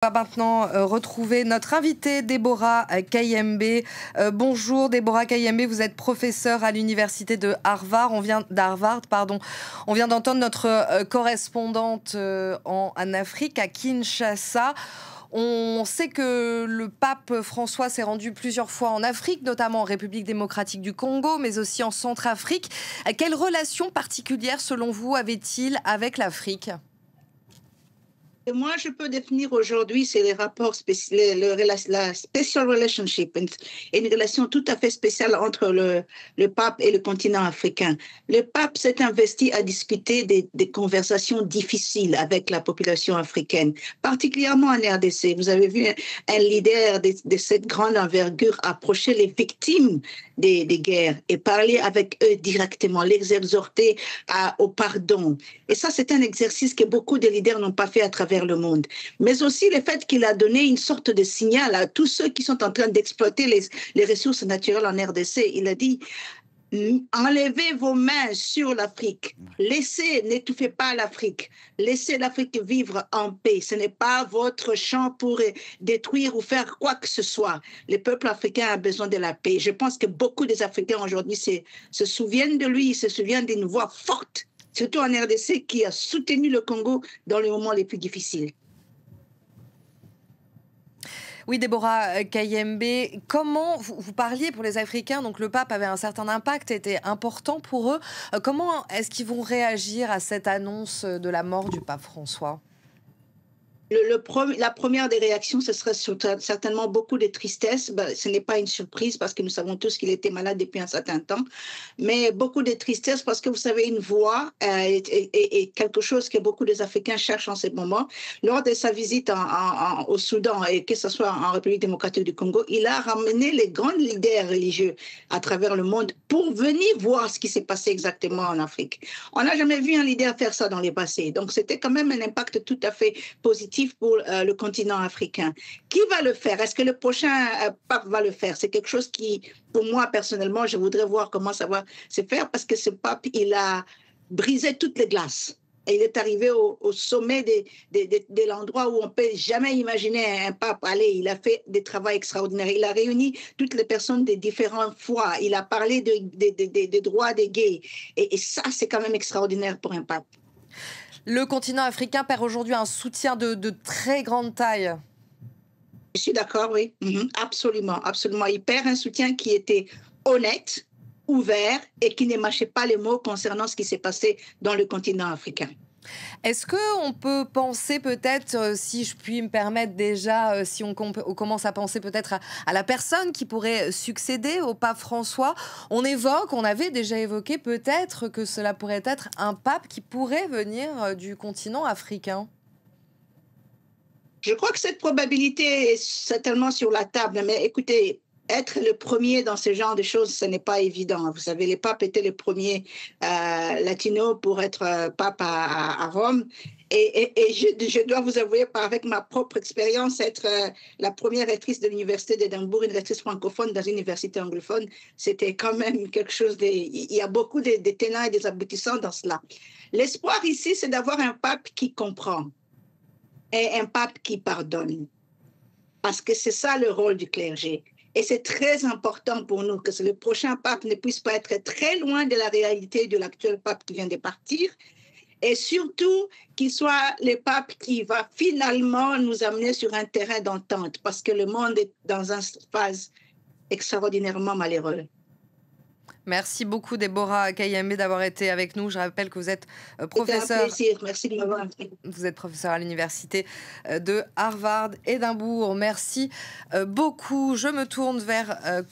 On va maintenant retrouver notre invitée Déborah Kayembe. Bonjour Déborah Kayembe, vous êtes professeure à l'université de Harvard. On vient d'entendre notre correspondante en Afrique, à Kinshasa. On sait que le pape François s'est rendu plusieurs fois en Afrique, notamment en République démocratique du Congo, mais aussi en Centrafrique. Quelle relation particulière, selon vous, avait-il avec l'Afrique ? Et moi, je peux définir aujourd'hui, c'est les rapports la special relationship, une relation tout à fait spéciale entre le pape et le continent africain. Le pape s'est investi à discuter des conversations difficiles avec la population africaine, particulièrement en RDC. Vous avez vu un leader de cette grande envergure approcher les victimes des guerres et parler avec eux directement, les exhorter au pardon. Et ça, c'est un exercice que beaucoup de leaders n'ont pas fait à travers le monde. Mais aussi le fait qu'il a donné une sorte de signal à tous ceux qui sont en train d'exploiter les ressources naturelles en RDC. Il a dit: enlevez vos mains sur l'Afrique. N'étouffez pas l'Afrique. Laissez l'Afrique vivre en paix. Ce n'est pas votre champ pour détruire ou faire quoi que ce soit. Le peuple africain a besoin de la paix. Je pense que beaucoup des Africains aujourd'hui se souviennent de lui, se souviennent d'une voix forte, surtout en RDC, qui a soutenu le Congo dans les moments les plus difficiles. Oui, Déborah Kayembe, comment vous parliez pour les Africains, donc le pape avait un certain impact, était important pour eux. Comment est-ce qu'ils vont réagir à cette annonce de la mort du pape François ? La première des réactions, ce serait certainement beaucoup de tristesse. Ce n'est pas une surprise parce que nous savons tous qu'il était malade depuis un certain temps, mais beaucoup de tristesse parce que vous savez, une voix est quelque chose que beaucoup des Africains cherchent en ce moment. Lors de sa visite au Soudan, et que ce soit en République démocratique du Congo, il a ramené les grands leaders religieux à travers le monde pour venir voir ce qui s'est passé exactement en Afrique. On n'a jamais vu un leader faire ça dans les passés, donc c'était quand même un impact tout à fait positif pour le continent africain. Qui va le faire? Est-ce que le prochain pape va le faire? C'est quelque chose qui, pour moi, personnellement, je voudrais voir comment ça va se faire parce que ce pape, il a brisé toutes les glaces. Et il est arrivé au sommet de l'endroit où on ne peut jamais imaginer un pape aller. Il a fait des travaux extraordinaires. Il a réuni toutes les personnes de différentes foi. Il a parlé des droits des gays. Et ça, c'est quand même extraordinaire pour un pape. Le continent africain perd aujourd'hui un soutien de très grande taille. Je suis d'accord, oui. Absolument, absolument. Il perd un soutien qui était honnête, ouvert et qui ne mâchait pas les mots concernant ce qui s'est passé dans le continent africain. Est-ce qu'on peut penser peut-être, si je puis me permettre déjà, si on commence à penser peut-être à la personne qui pourrait succéder au pape François, on avait déjà évoqué peut-être que cela pourrait être un pape qui pourrait venir du continent africain? Je crois que cette probabilité est certainement sur la table, mais écoutez, être le premier dans ce genre de choses, ce n'est pas évident. Vous savez, les papes étaient les premiers latinos pour être pape à Rome. Et je dois vous avouer, avec ma propre expérience, être la première rectrice de l'université d'Édimbourg, une rectrice francophone dans une université anglophone, c'était quand même quelque chose il y a beaucoup de tenants et des aboutissants dans cela. L'espoir ici, c'est d'avoir un pape qui comprend et un pape qui pardonne. Parce que c'est ça le rôle du clergé. Et c'est très important pour nous que le prochain pape ne puisse pas être très loin de la réalité de l'actuel pape qui vient de partir. Et surtout, qu'il soit le pape qui va finalement nous amener sur un terrain d'entente. Parce que le monde est dans une phase extraordinairement malheureuse. Merci beaucoup Déborah Kayembe d'avoir été avec nous. Je rappelle que vous êtes professeure. C'était un plaisir. Merci de m'avoir invité. Vous êtes professeure à l'université de Harvard, Édimbourg. Merci beaucoup. Je me tourne vers